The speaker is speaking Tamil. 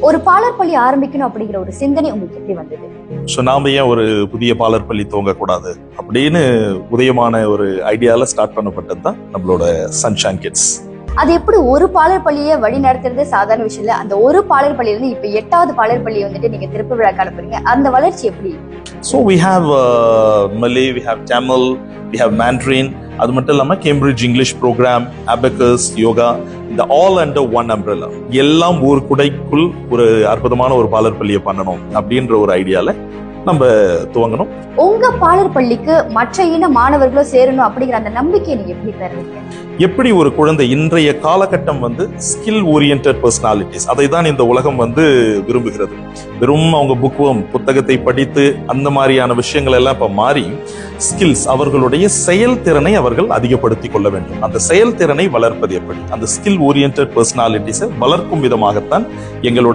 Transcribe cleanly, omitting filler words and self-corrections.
ஒரு பாலர் பள்ளி ஆரம்பிக்கணும் அப்படிங்கிற ஒரு சிந்தனை உங்களுக்கு எப்படி வந்தது? ஸோ நாம ஏன் ஒரு புதிய பாலர் பள்ளி துவங்கக்கூடாது அப்படின்னு உதயமான ஒரு ஐடியால ஸ்டார்ட் பண்ணப்பட்டது தான் நம்மளோட சன்ஷைன் கிட்ஸ். அது எப்படி ஒரு பாலர் பள்ளியை வழி நடத்துறது சாதாரண விஷயம் இல்ல. அந்த ஒரு பாலர் பள்ளியிலிருந்து இப்ப 8வது பாலர் பள்ளியை வந்துட்டு நீங்க திறப்பு விழா அனுப்புறீங்க. அந்த வளர்ச்சி எப்படி? So we have Malay, we have Tamil, we have Mandarin. அது மட்டும் இல்லாம Cambridge English programme, abacus, yoga, இந்த ஆல் அண்டர் ஒன் அம்ப்ரெல்லா, எல்லாம் ஒரு குடைக்குள் ஒரு அற்புதமான ஒரு பாலர் பள்ளியை பண்ணணும் அப்படின்ற ஒரு ஐடியால நம்ம துவங்கணும். உங்க பாலர் பள்ளிக்கு மற்ற இன மாணவர்களும் சேரணும் அப்படிங்கிற அந்த நம்பிக்கையை நீங்க எப்படி தருவீங்க? எப்படி ஒரு குழந்தை இன்றைய காலகட்டம் ஸ்கில் ஓரியன்டட் பர்சனாலிட்டிஸ், அதை தான் இந்த உலகம் விரும்புகிறது. வெறும் அவங்க புத்தகத்தை படித்து அந்த மாதிரியான விஷயங்கள் எல்லாம் இப்ப மாறி ஸ்கில்ஸ், அவர்களுடைய செயல்திறனை அவர்கள் அதிகப்படுத்திக் கொள்ள வேண்டும். அந்த செயல்திறனை வளர்ப்பது எப்படி? அந்த ஸ்கில் ஓரியன்டட் பர்சனாலிட்டிஸை வளர்க்கும் விதமாகத்தான் எங்களோட